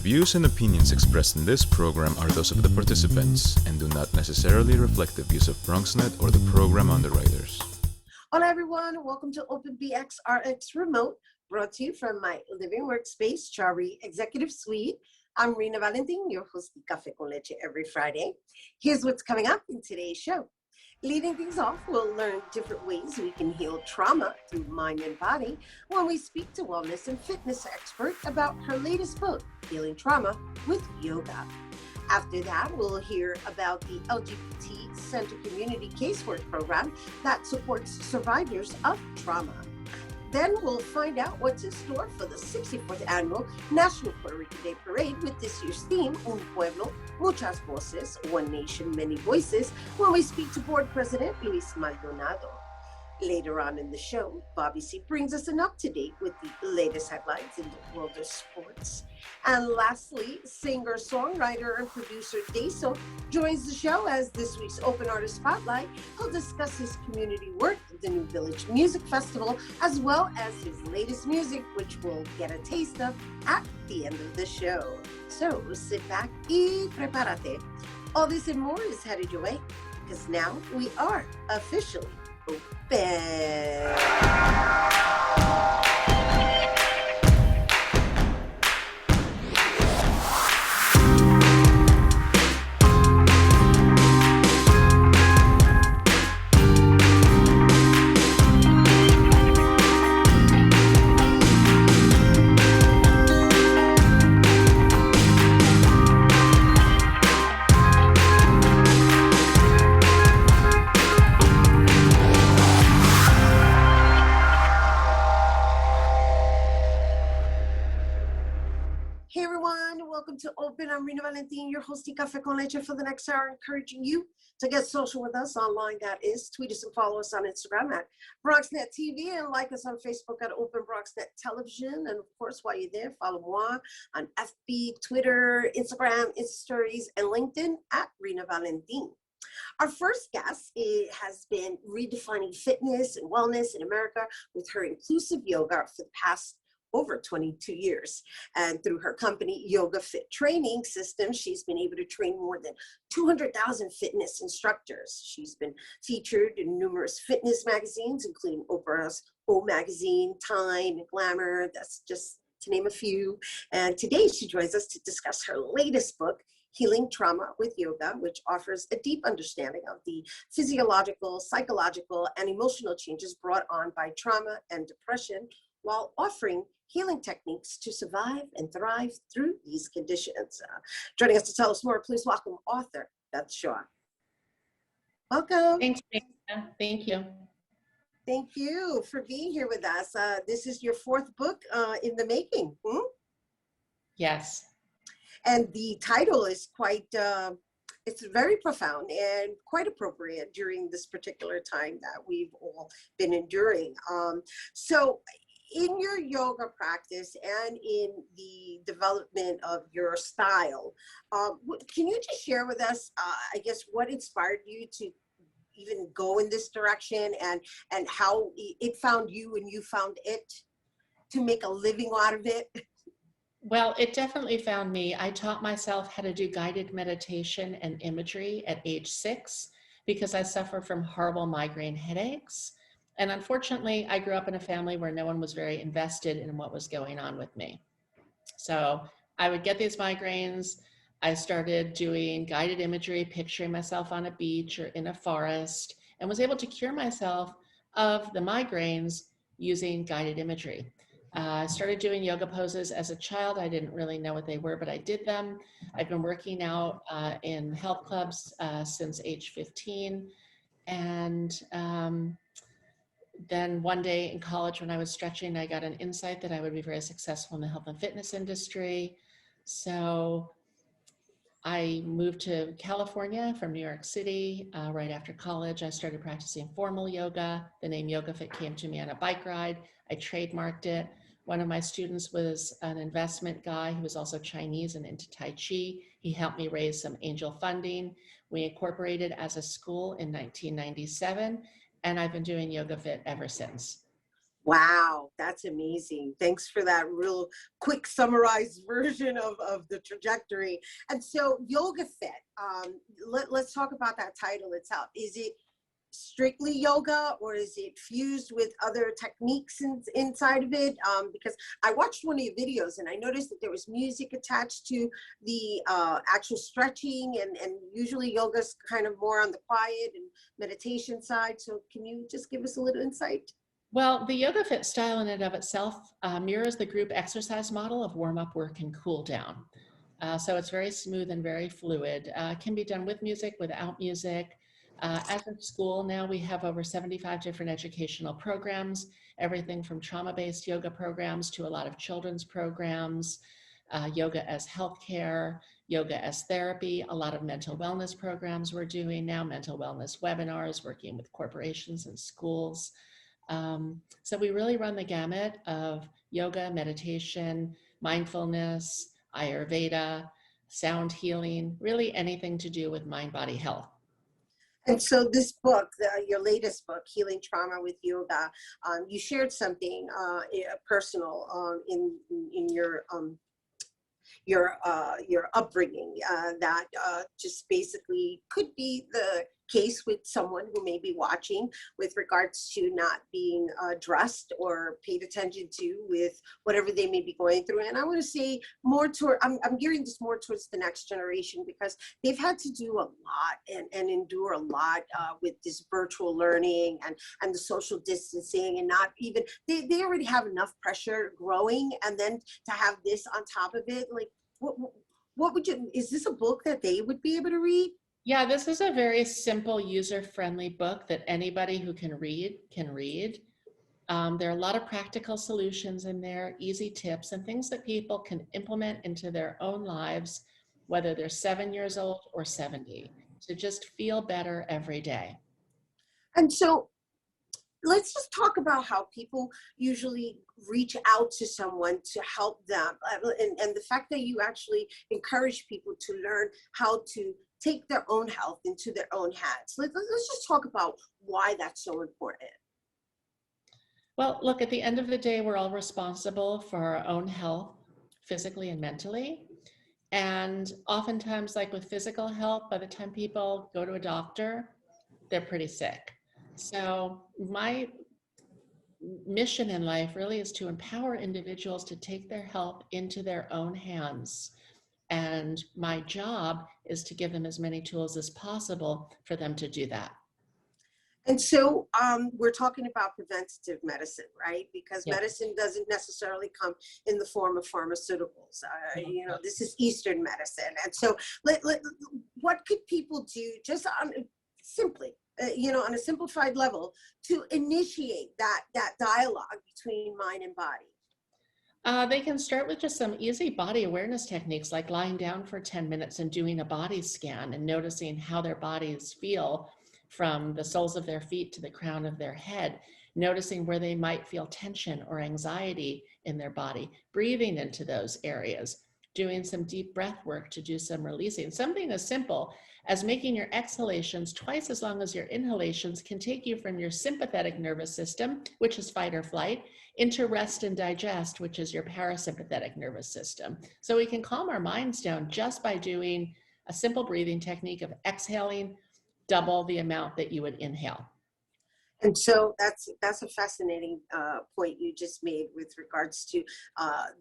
views and opinions expressed in this program are those of the participants and do not necessarily reflect the views of BronxNet or the program underwriters. Hello everyone, welcome to Open BxRx Remote, brought to you from my living workspace, Chari Executive Suite. I'm Rhina Valentin, your host of Café con Leche every Friday. Here's what's coming up in today's show. Leading things off, we'll learn different ways we can heal trauma through mind and body when we speak to wellness and fitness expert about her latest book, Healing Trauma with Yoga. After that, we'll hear about the LGBT Center Community Casework Program that supports survivors of trauma. Then we'll find out what's in store for the 64th Annual National Puerto Rican Day Parade with this year's theme, Un Pueblo, Muchas Voces, One Nation, Many Voices, when we speak to Board President Luis Maldonado. Later on in the show, Bobby C brings us an up-to-date with the latest headlines in the world of sports. And lastly, singer, songwriter, and producer Daso joins the show as this week's Open Artist Spotlight. He'll discuss his community work at the New Village Music Festival, as well as his latest music, which we'll get a taste of at the end of the show. So sit back y prepárate. All this and more is headed your way, because now we are officially open. Hey everyone, welcome to Open. I'm Rhina Valentin, your host of Café con Leche for the next hour, encouraging you to get social with us online. That is, tweet us and follow us on Instagram at BronxNet TV and like us on Facebook at Open BronxNet Television. And of course, while you're there, follow moi on FB, Twitter, Instagram, Insta Stories, and LinkedIn at Rhina Valentin. Our first guest has been redefining fitness and wellness in America with her inclusive yoga for the past over 22 years. And through her company, Yoga Fit Training System, she's been able to train more than 200,000 fitness instructors. She's been featured in numerous fitness magazines, including Oprah's O Magazine, Time, and Glamour. That's just to name a few. And today she joins us to discuss her latest book, Healing Trauma with Yoga, which offers a deep understanding of the physiological, psychological, and emotional changes brought on by trauma and depression, while offering healing techniques to survive and thrive through these conditions. Joining us to tell us more, please welcome author Beth Shaw. Welcome. Thanks, Rhina. Thank you. Thank you for being here with us. This is your fourth book in the making. Yes. And the title is quite, it's very profound and quite appropriate during this particular time that we've all been enduring. So in your yoga practice and in the development of your style, can you just share with us, I guess, what inspired you to even go in this direction and how it found you and you found it to make a living out of it? Well, it definitely found me. I taught myself how to do guided meditation and imagery at age 6 because I suffer from horrible migraine headaches. And unfortunately, I grew up in a family where no one was very invested in what was going on with me. So I would get these migraines. I started doing guided imagery, picturing myself on a beach or in a forest, and was able to cure myself of the migraines using guided imagery. I started doing yoga poses as a child. I didn't really know what they were, but I did them. I've been working out in health clubs since age 15. And then one day in college when I was stretching, I got an insight that I would be very successful in the health and fitness industry. So I moved to California from New York City right after college. I started practicing formal yoga. The name Yoga Fit came to me on a bike ride. I trademarked it. One of my students was an investment guy who was also Chinese and into Tai Chi. He helped me raise some angel funding. We incorporated as a school in 1997. And I've been doing Yoga Fit ever since. Wow, that's amazing. Thanks for that real quick summarized version of the trajectory. And so Yoga Fit, let's talk about that title itself. Is it strictly yoga, or is it fused with other techniques inside of it? Because I watched one of your videos and I noticed that there was music attached to the actual stretching, and usually yoga's kind of more on the quiet and meditation side. So can you just give us a little insight? Well, the yoga fit style in and of itself mirrors the group exercise model of warm up, work, and cool down. So it's very smooth and very fluid. Can be done with music, without music. As a school now, we have over 75 different educational programs, everything from trauma-based yoga programs to a lot of children's programs, yoga as healthcare, yoga as therapy, a lot of mental wellness programs we're doing now, mental wellness webinars, working with corporations and schools. So we really run the gamut of yoga, meditation, mindfulness, Ayurveda, sound healing, really anything to do with mind, body, health. And so this book, your latest book, Healing Trauma with Yoga, you shared something personal in your upbringing that just basically could be the case with someone who may be watching with regards to not being dressed or paid attention to with whatever they may be going through. And I want to say more toward, I'm gearing this more towards the next generation, because they've had to do a lot and endure a lot with this virtual learning and the social distancing, and not even, they already have enough pressure growing, and then to have this on top of it, like, what would you, is this a book that they would be able to read? Yeah, this is a very simple, user-friendly book that anybody who can read can read. There are a lot of practical solutions in there, easy tips, and things that people can implement into their own lives, whether they're 7 years old or 70, to just feel better every day. And so let's just talk about how people usually reach out to someone to help them, and the fact that you actually encourage people to learn how to take their own health into their own hands. Let's just talk about why that's so important. Well, look, at the end of the day, we're all responsible for our own health, physically and mentally. And oftentimes, like with physical health, by the time people go to a doctor, they're pretty sick. So my mission in life really is to empower individuals to take their health into their own hands. And my job is to give them as many tools as possible for them to do that. And so we're talking about preventative medicine, right? Because Yeah. medicine doesn't necessarily come in the form of pharmaceuticals. You know, this is Eastern medicine. And so what could people do just on, simply, you know, on a simplified level to initiate that dialogue between mind and body? They can start with just some easy body awareness techniques, like lying down for 10 minutes and doing a body scan and noticing how their bodies feel from the soles of their feet to the crown of their head, noticing where they might feel tension or anxiety in their body, breathing into those areas, doing some deep breath work to do some releasing. Something as simple as making your exhalations twice as long as your inhalations can take you from your sympathetic nervous system, which is fight or flight, into rest and digest, which is your parasympathetic nervous system. So we can calm our minds down just by doing a simple breathing technique of exhaling double the amount that you would inhale. And so that's a fascinating point you just made with regards to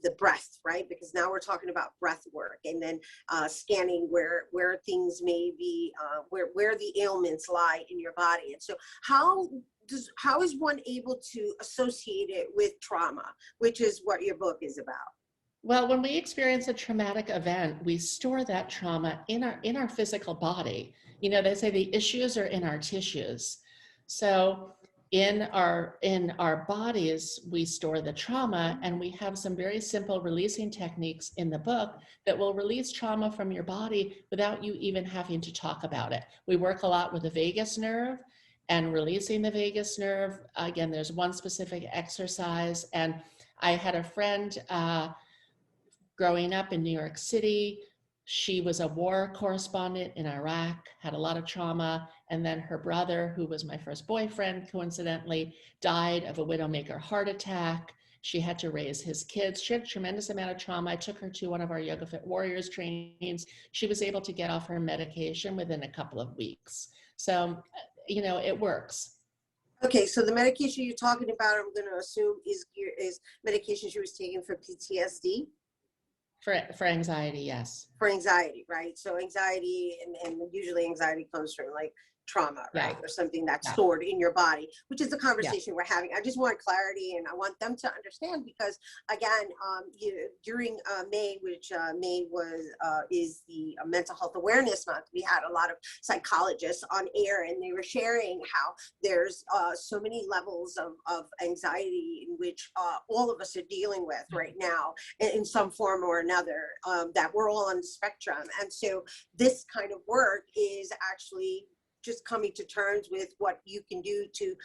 the breath, right? Because now we're talking about breath work, and then scanning where things may be, where the ailments lie in your body. And so how is one able to associate it with trauma, which is what your book is about? Well, when we experience a traumatic event, we store that trauma in our physical body. You know, they say the issues are in our tissues. So in our bodies, we store the trauma, and we have some very simple releasing techniques in the book that will release trauma from your body without you even having to talk about it. We work a lot with the vagus nerve and releasing the vagus nerve. Again, there's one specific exercise, and I had a friend growing up in New York City She was a war correspondent in Iraq, had a lot of trauma, and then her brother, who was my first boyfriend, coincidentally, died of a widowmaker heart attack. She had to raise his kids. She had a tremendous amount of trauma. I took her to one of our Yoga Fit Warriors trainings. She was able to get off her medication within a couple of weeks. So, you know, it works. Okay, so the medication you're talking about, I'm going to assume is medication she was taking for PTSD? For anxiety, yes. For anxiety, right? So anxiety, and usually anxiety comes from like trauma, right? Yeah. Or something that's Yeah. stored in your body, which is the conversation we're having. I just want clarity, and I want them to understand, because again, during May, which May is the Mental Health Awareness Month, we had a lot of psychologists on air, and they were sharing how there's so many levels of anxiety in which all of us are dealing with right now in some form or another, that we're all on the spectrum. And so this kind of work is actually just coming to terms with what you can do to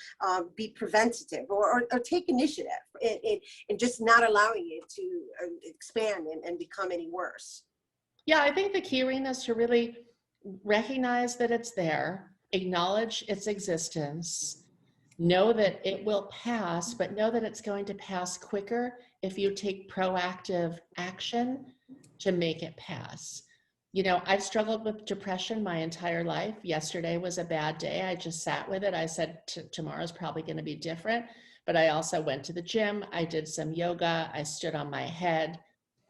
be preventative or take initiative and just not allowing it to expand and become any worse. Yeah, I think the key, Rhina, is to really recognize that it's there, acknowledge its existence, know that it will pass, but know that it's going to pass quicker if you take proactive action to make it pass. You know, I've struggled with depression my entire life. Yesterday was a bad day. I just sat with it. I said, tomorrow's probably going to be different. But I also went to the gym. I did some yoga. I stood on my head.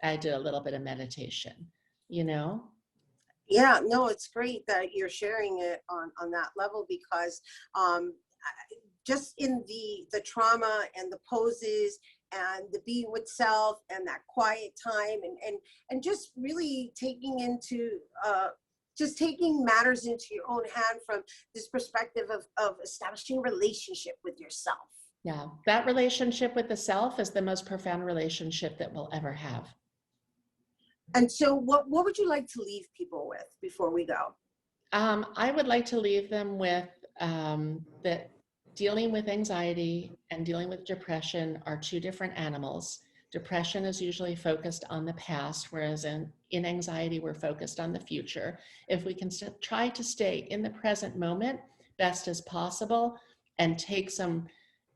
I did a little bit of meditation, you know? Yeah, no, it's great that you're sharing it on that level, because just in the trauma and the poses and the being with self and that quiet time and just really taking into just taking matters into your own hand from this perspective of establishing a relationship with yourself. Yeah, that relationship with the self is the most profound relationship that we'll ever have. And so what would you like to leave people with before we go? I would like to leave them with that dealing with anxiety and dealing with depression are two different animals. Depression is usually focused on the past, whereas in anxiety, we're focused on the future. If we can try to stay in the present moment best as possible and take some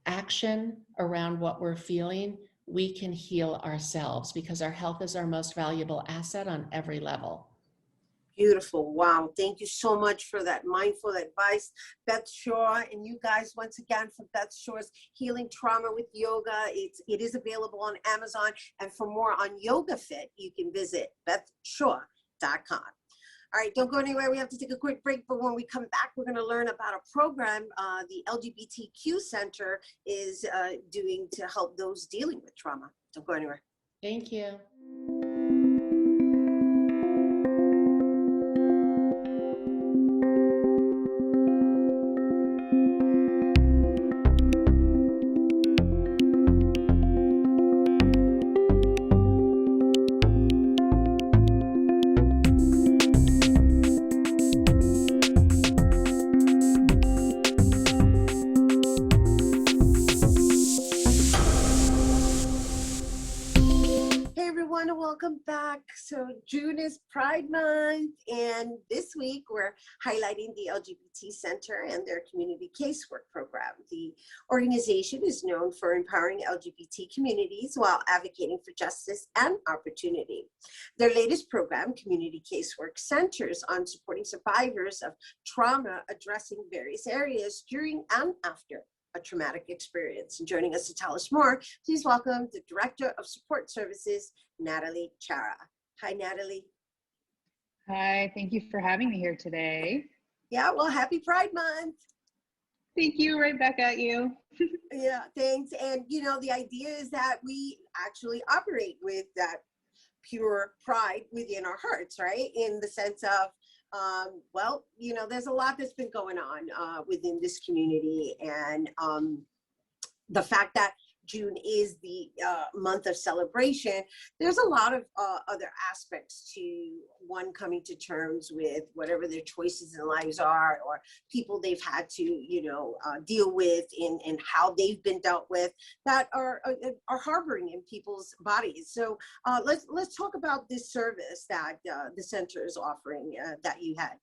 action around what we're feeling, we can heal ourselves, because our health is our most valuable asset on every level. Beautiful. Wow. Thank you so much for that mindful advice, Beth Shaw. And you guys, once again, for Beth Shaw's Healing Trauma with Yoga, it is available on Amazon. And for more on Yoga Fit, you can visit bethshaw.com. All right, don't go anywhere. We have to take a quick break, but when we come back, we're going to learn about a program the LGBTQ Center is doing to help those dealing with trauma. Don't go anywhere. Thank you. Welcome back. So June is Pride Month, and this week we're highlighting the LGBT Center and their Community Casework Program. The organization is known for empowering LGBT communities while advocating for justice and opportunity. Their latest program, Community Casework, centers on supporting survivors of trauma, addressing various areas during and after a traumatic experience. And joining us to tell us more, please welcome the Director of Support Services, Natalie Chara. Hi, Natalie. Hi, thank you for having me here today. Yeah, well, happy Pride Month. Thank you, right back at you. Yeah, thanks. And, you know, the idea is that we actually operate with that pure pride within our hearts, right? In the sense of, well, you know, there's a lot that's been going on within this community, and the fact that June is the month of celebration, there's a lot of other aspects to one coming to terms with whatever their choices in lives are, or people they've had to, deal with in how they've been dealt with, that are harboring in people's bodies. So let's talk about this service that the center is offering that you had.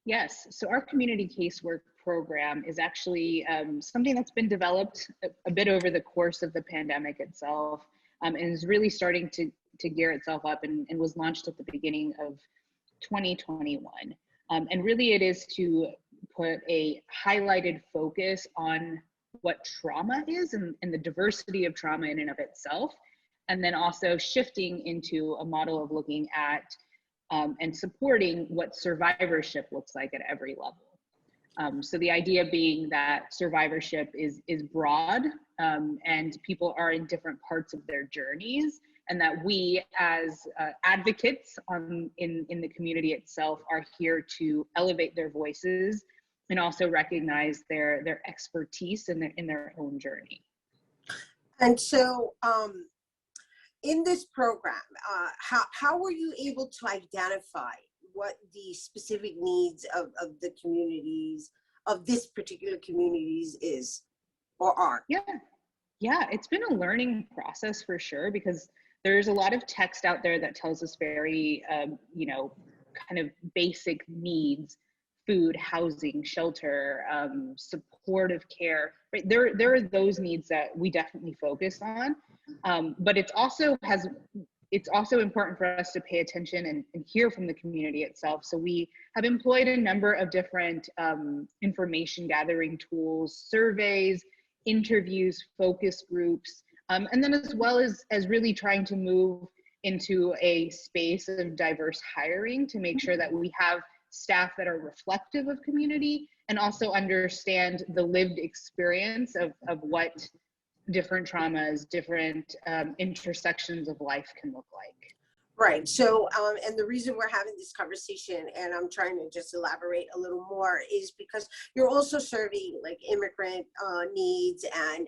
Yes, so our Community Casework Program is actually something that's been developed a bit over the course of the pandemic itself, and is really starting to gear itself up, and was launched at the beginning of 2021. And really it is to put a highlighted focus on what trauma is, and the diversity of trauma in and of itself, and then also shifting into a model of looking at and supporting what survivorship looks like at every level. So the idea being that survivorship is broad, and people are in different parts of their journeys, and that we as advocates in the community itself are here to elevate their voices and also recognize their expertise in their own journey. And so in this program, how were you able to identify what the specific needs of the communities, of this particular communities is or are? Yeah, it's been a learning process for sure, because there's a lot of text out there that tells us very, kind of basic needs: food, housing, shelter, supportive care. Right? There are those needs that we definitely focus on, but it's also important for us to pay attention and hear from the community itself. So we have employed a number of different information gathering tools, surveys, interviews, focus groups, and then as well as really trying to move into a space of diverse hiring to make sure that we have staff that are reflective of community and also understand the lived experience of what different traumas, different intersections of life can look like. Right. So, and the reason we're having this conversation, and I'm trying to just elaborate a little more, is because you're also serving like immigrant needs and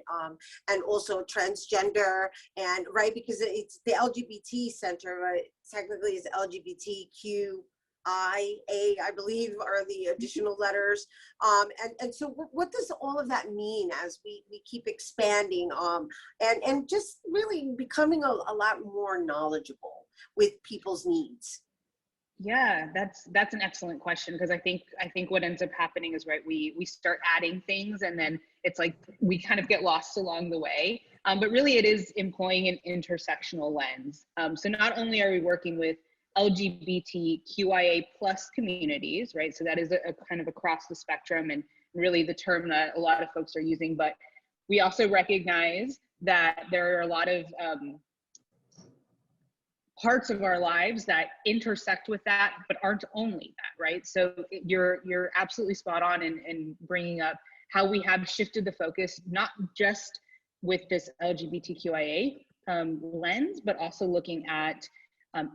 also transgender, and right, because it's the LGBT center, right? Technically, it's LGBTQ. I believe are the additional letters. And so what does all of that mean as we keep expanding and just really becoming a lot more knowledgeable with people's needs? Yeah, that's an excellent question, because I think what ends up happening is, right, we start adding things and then it's like we kind of get lost along the way. But really it is employing an intersectional lens. So not only are we working with LGBTQIA plus communities, right? So that is a kind of across the spectrum and really the term that a lot of folks are using, but we also recognize that there are a lot of parts of our lives that intersect with that, but aren't only that, right? So you're absolutely spot on in bringing up how we have shifted the focus, not just with this LGBTQIA lens, but also looking at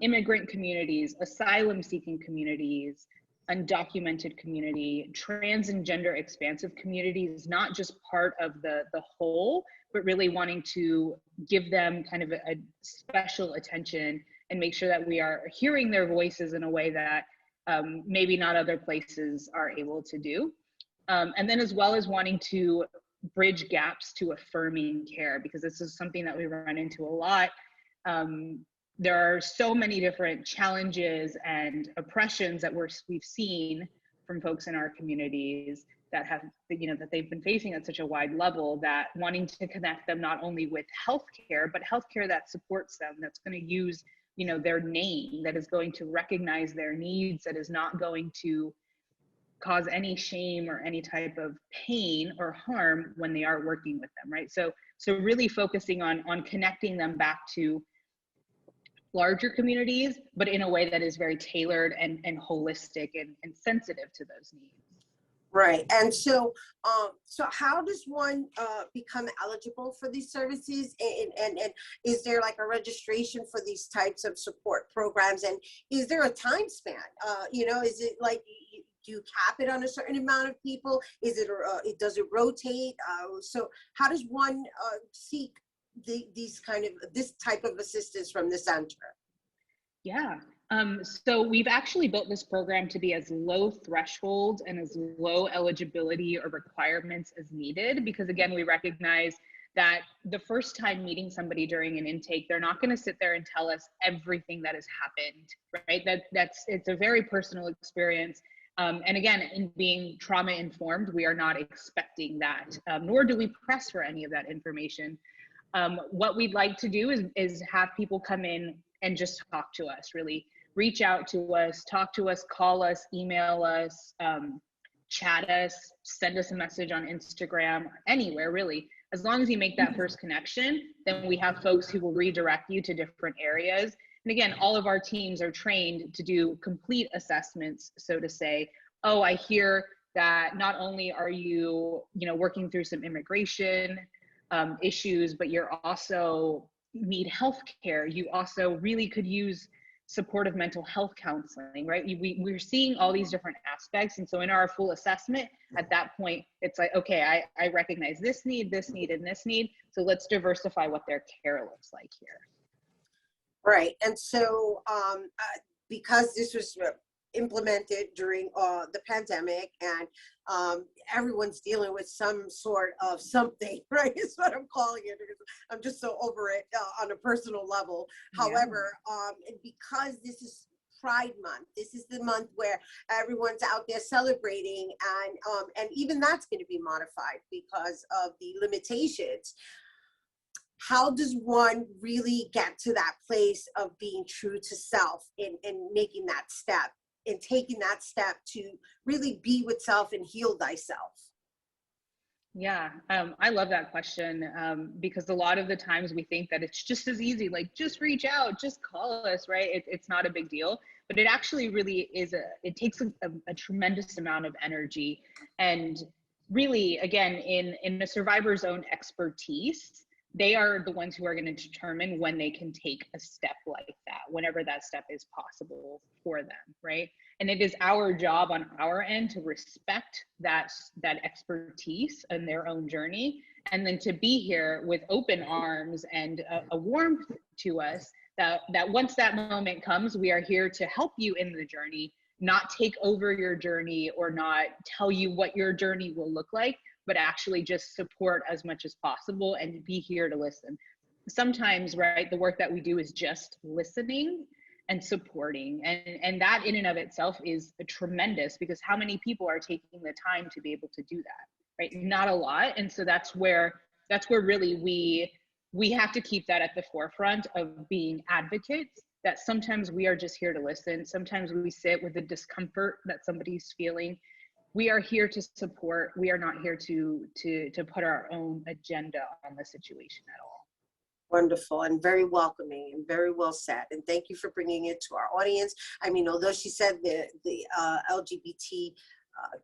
immigrant communities, asylum-seeking communities, undocumented community, trans and gender expansive communities, not just part of the whole, but really wanting to give them kind of a special attention and make sure that we are hearing their voices in a way that maybe not other places are able to do. And then as well as wanting to bridge gaps to affirming care, because this is something that we run into a lot. There are so many different challenges and oppressions that we've seen from folks in our communities that have, that they've been facing at such a wide level, that wanting to connect them not only with healthcare, but healthcare that supports them, that's going to use, their name, that is going to recognize their needs, that is not going to cause any shame or any type of pain or harm when they are working with them, right? So really focusing on connecting them back to larger communities, but in a way that is very tailored and holistic and sensitive to those needs. Right. And so how does one become eligible for these services? And is there like a registration for these types of support programs? And is there a time span? Is it like do you cap it on a certain amount of people? Is it, does it rotate? So how does one seek this type of assistance from the center? Yeah. So we've actually built this program to be as low threshold and as low eligibility or requirements as needed, because again, we recognize that the first time meeting somebody during an intake, they're not going to sit there and tell us everything that has happened, right? It's a very personal experience. And again, in being trauma informed, we are not expecting that, nor do we press for any of that information. What we'd like to do is have people come in and just talk to us, really reach out to us, talk to us, call us, email us, chat us, send us a message on Instagram, anywhere really. As long as you make that first connection, then we have folks who will redirect you to different areas. And again, all of our teams are trained to do complete assessments, so to say. Oh, I hear that not only are you, working through some immigration issues, but you're also need health care. You also really could use supportive mental health counseling, right? We're seeing all these different aspects. And so in our full assessment, at that point, it's like, okay, I recognize this need, and this need. So let's diversify what their care looks like here. Right. And so because this was implemented during the pandemic, and everyone's dealing with some sort of something, right? Is what I'm calling it, because I'm just so over it on a personal level. Yeah. However, because this is Pride Month, this is the month where everyone's out there celebrating, and even that's going to be modified because of the limitations. How does one really get to that place of being true to self and making that step and taking that step to really be with self and heal thyself? Yeah, I love that question, because a lot of the times we think that it's just as easy, like just reach out, just call us, right? It's not a big deal, but it actually really is it takes a tremendous amount of energy. And really, again, in a survivor's own expertise, they are the ones who are going to determine when they can take a step like that, whenever that step is possible for them, right? And it is our job on our end to respect that expertise and their own journey, and then to be here with open arms and a warmth to us that once that moment comes, we are here to help you in the journey, not take over your journey or not tell you what your journey will look like, but actually just support as much as possible and be here to listen. Sometimes, right, the work that we do is just listening and supporting, and that in and of itself is tremendous, because how many people are taking the time to be able to do that, right? Not a lot. And so that's where really we have to keep that at the forefront of being advocates, that sometimes we are just here to listen. Sometimes we sit with the discomfort that somebody's feeling. We are here to support. We are not here to put our own agenda on the situation at all. Wonderful and very welcoming and very well said. And thank you for bringing it to our audience. I mean, although she said the LGBT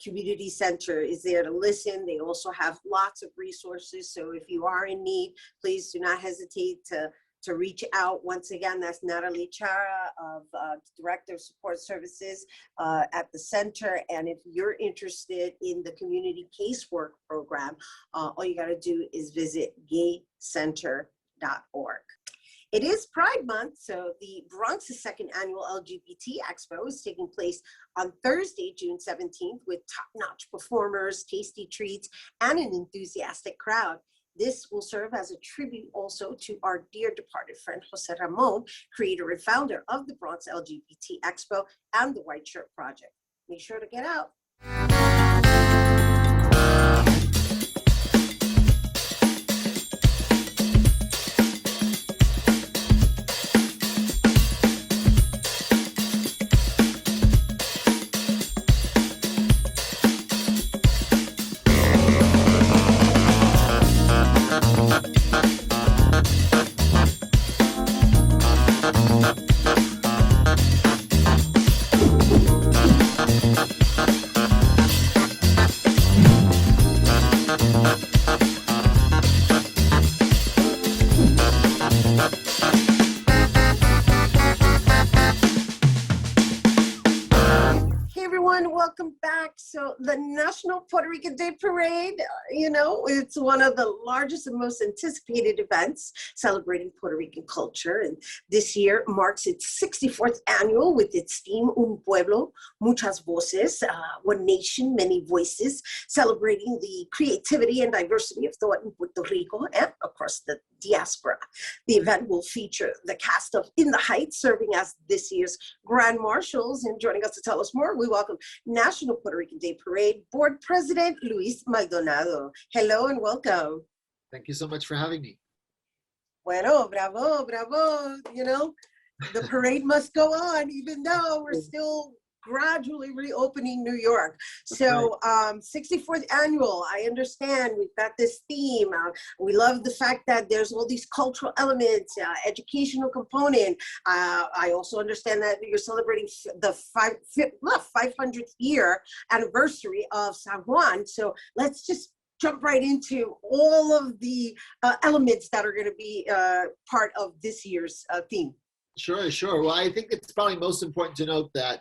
Community Center is there to listen, they also have lots of resources. So if you are in need, please do not hesitate to reach out. Once again, that's Natalie Chara, of Director of Support Services at the center. And if you're interested in the Community Casework Program, all you got to do is visit gaycenter.org. It is Pride Month, so the Bronx's second annual LGBT Expo is taking place on Thursday, June 17th, with top-notch performers, tasty treats, and an enthusiastic crowd. This will serve as a tribute also to our dear departed friend, Jose Ramon, creator and founder of the Bronx LGBT Expo and the White Shirt Project. Make sure to get out. the National Puerto Rican Day Parade, it's one of the largest and most anticipated events celebrating Puerto Rican culture. And this year marks its 64th annual with its theme, Un Pueblo, Muchas Voces, One Nation, Many Voices, celebrating the creativity and diversity of thought in Puerto Rico and across the diaspora. The event will feature the cast of In the Heights serving as this year's Grand Marshals. And joining us to tell us more, we welcome National Puerto Rican Day Parade Board President Luis Maldonado. Hello and welcome. Thank you so much for having me. Bueno, bravo, bravo. The parade must go on, even though we're still gradually reopening New York. So 64th annual, I understand we've got this theme. We love the fact that there's all these cultural elements, educational component. I also understand that you're celebrating the 500th year anniversary of San Juan. So let's just jump right into all of the elements that are going to be part of this year's theme. Sure. Well, I think it's probably most important to note that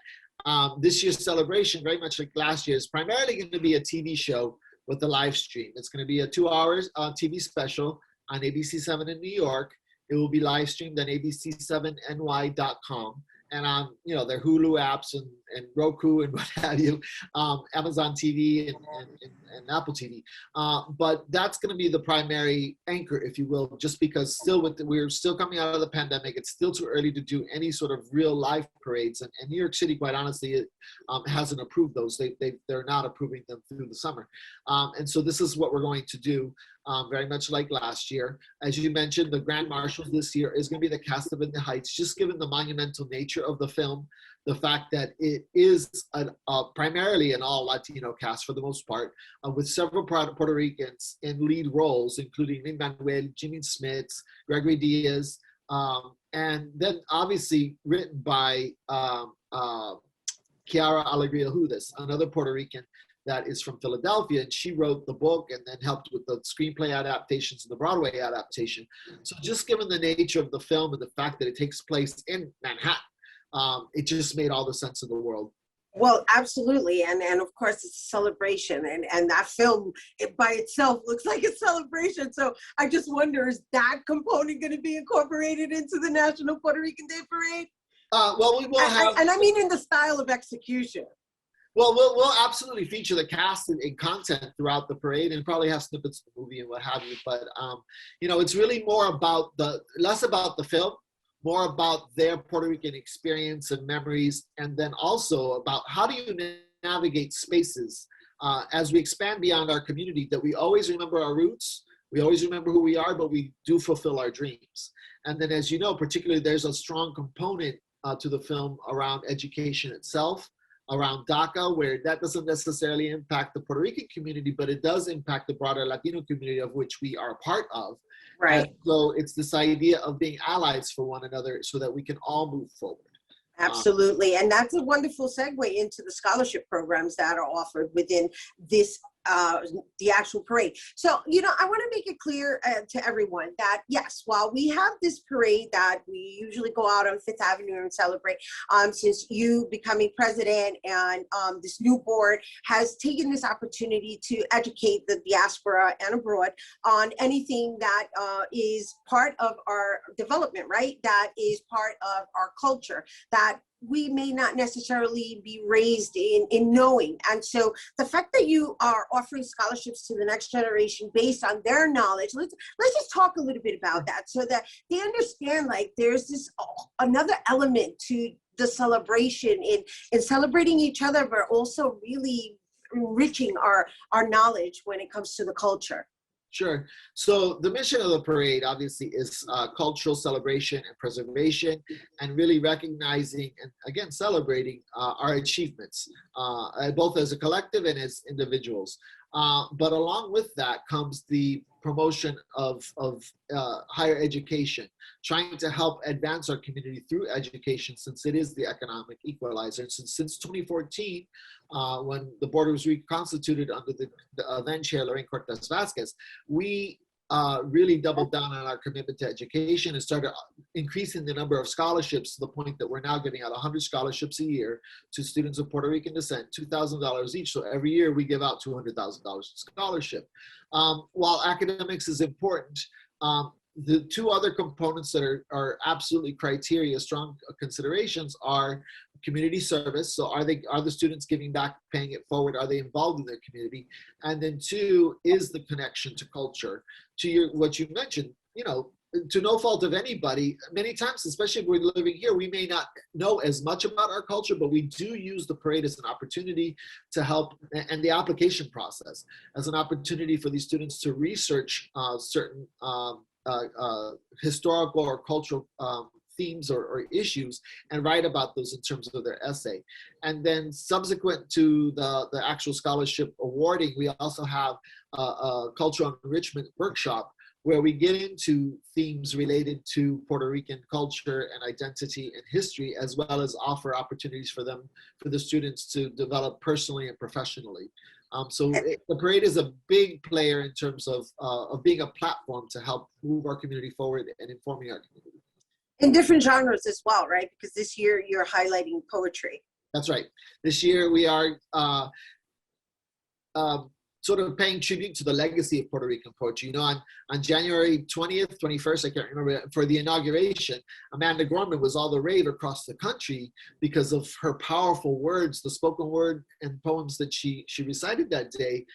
this year's celebration, very much like last year, is primarily going to be a TV show with a live stream. It's going to be a 2-hour TV special on ABC7 in New York. It will be live streamed on abc7ny.com and on their Hulu apps and Roku and what have you, Amazon TV and Apple TV. But that's going to be the primary anchor, if you will, just because we're still coming out of the pandemic. It's still too early to do any sort of real live parades. And New York City, quite honestly, hasn't approved those. They're not approving them through the summer. And so this is what we're going to do. Very much like last year. As you mentioned, the Grand Marshals this year is going to be the cast of In the Heights, just given the monumental nature of the film, the fact that it is primarily an all Latino cast for the most part, with several Puerto Ricans in lead roles, including Lin-Manuel, Jimmy Smits, Gregory Diaz, and then obviously written by Kiara Alegría Judas, another Puerto Rican that is from Philadelphia, and she wrote the book and then helped with the screenplay adaptations and the Broadway adaptation. So just given the nature of the film and the fact that it takes place in Manhattan, it just made all the sense in the world. Well, absolutely. And of course, it's a celebration. And that film by itself looks like a celebration. So I just wonder, is that component going to be incorporated into the National Puerto Rican Day Parade? Well, we will have... And I mean in the style of execution. Well, we'll absolutely feature the cast in content throughout the parade and probably have snippets of the movie and what have you. But, it's really more about less about the film, more about their Puerto Rican experience and memories, and then also about how do you navigate spaces as we expand beyond our community, that we always remember our roots, we always remember who we are, but we do fulfill our dreams. And then, as you know, particularly there's a strong component to the film around education itself, around DACA, where that doesn't necessarily impact the Puerto Rican community, but it does impact the broader Latino community of which we are a part of. Right. And so it's this idea of being allies for one another so that we can all move forward. Absolutely. And that's a wonderful segue into the scholarship programs that are offered within this the actual parade. So, I want to make it clear to everyone that, yes, while we have this parade that we usually go out on Fifth Avenue and celebrate, since you becoming president and this new board has taken this opportunity to educate the diaspora and abroad on anything that is part of our development, right? That is part of our culture, that we may not necessarily be raised in knowing. And so the fact that you are offering scholarships to the next generation based on their knowledge, let's just talk a little bit about that so that they understand, like, there's this another element to the celebration in celebrating each other, but also really enriching our knowledge when it comes to the culture. Sure. So the mission of the parade obviously is cultural celebration and preservation, and really recognizing and again celebrating our achievements, both as a collective and as individuals. But along with that comes the promotion of higher education, trying to help advance our community through education, since it is the economic equalizer. And since 2014, when the board was reconstituted under the then chair, Lorraine Cortez Vasquez, we really doubled down on our commitment to education and started increasing the number of scholarships to the point that we're now giving out 100 scholarships a year to students of Puerto Rican descent, $2,000 each. So every year we give out $200,000 scholarship. While academics is important, the two other components that are absolutely criteria, strong considerations, are community service. So are the students giving back, paying it forward? Are they involved in their community? And then two is the connection to culture. To what you mentioned, to no fault of anybody, many times, especially if we're living here, we may not know as much about our culture, but we do use the parade as an opportunity to help, and the application process as an opportunity for these students to research certain historical or cultural themes or issues and write about those in terms of their essay. And then subsequent to the actual scholarship awarding, we also have a cultural enrichment workshop where we get into themes related to Puerto Rican culture and identity and history, as well as offer opportunities for the students to develop personally and professionally. The parade is a big player in terms of being a platform to help move our community forward and informing our community. In different genres as well, right? Because this year you're highlighting poetry. That's right. This year we are sort of paying tribute to the legacy of Puerto Rican poetry. On January 20th, 21st, I can't remember, for the inauguration, Amanda Gorman was all the rave across the country because of her powerful words, the spoken word and poems that she recited that day,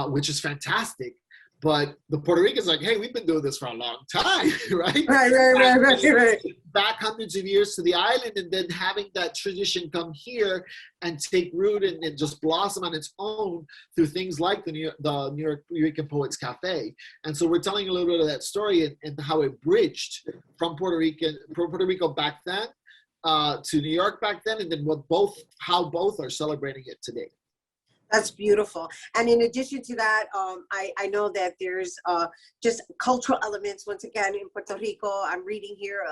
which is fantastic. But the Puerto Ricans are like, hey, we've been doing this for a long time, right? Right. Back hundreds of years to the island, and then having that tradition come here and take root and just blossom on its own through things like the New York Rican Poets Cafe. And so we're telling a little bit of that story and how it bridged from Puerto Rico back then to New York back then, and then how both are celebrating it today. That's beautiful. And in addition to that, I know that there's just cultural elements. Once again, in Puerto Rico, I'm reading here,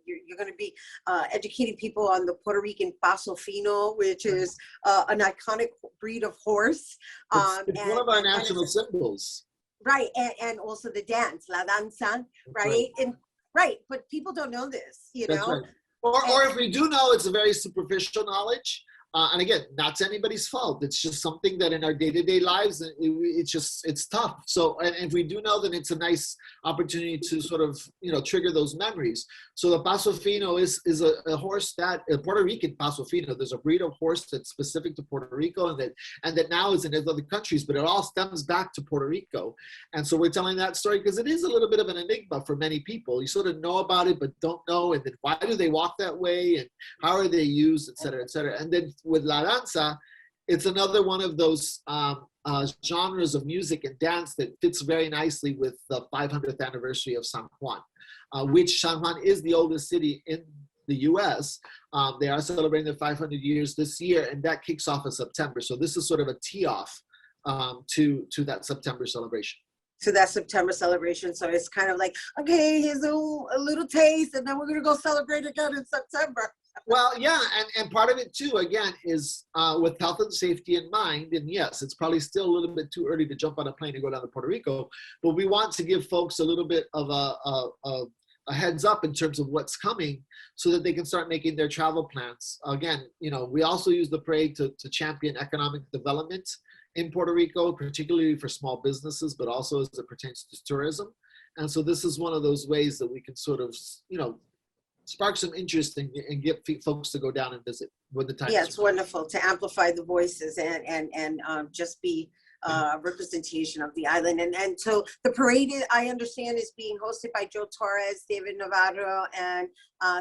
you're going to be educating people on the Puerto Rican Paso Fino, which is an iconic breed of horse. It's one of our national symbols. Right, and also the dance, la danza, right? But people don't know this, That's right. Or if we do know, it's a very superficial knowledge. And again, not anybody's fault. It's just something that in our day-to-day lives, it's tough. So, and if we do know, then it's a nice opportunity to sort of, trigger those memories. So the Paso Fino is a horse that, a Puerto Rican Paso Fino, there's a breed of horse that's specific to Puerto Rico and that now is in other countries, but it all stems back to Puerto Rico. And so we're telling that story because it is a little bit of an enigma for many people. You sort of know about it, but don't know. And then why do they walk that way? And how are they used, et cetera, et cetera. And then with La Danza, it's another one of those genres of music and dance that fits very nicely with the 500th anniversary of San Juan, which San Juan is the oldest city in the U.S. They are celebrating their 500 years this year, and that kicks off in September. So this is sort of a tee-off to that September celebration. To that September celebration. So it's kind of like, okay, here's a little taste, and then we're going to go celebrate again in September. Well, yeah, and part of it too, again, is with health and safety in mind. And yes, it's probably still a little bit too early to jump on a plane and go down to Puerto Rico, but we want to give folks a little bit of a heads up in terms of what's coming so that they can start making their travel plans. Again, we also use the parade to champion economic development in Puerto Rico, particularly for small businesses, but also as it pertains to tourism. And so this is one of those ways that we can sort of, spark some interest and get folks to go down and visit when the time is. Yeah, it's wonderful to amplify the voices and just be representation of the island. And so the parade, I understand, is being hosted by Joe Torres, David Navarro, and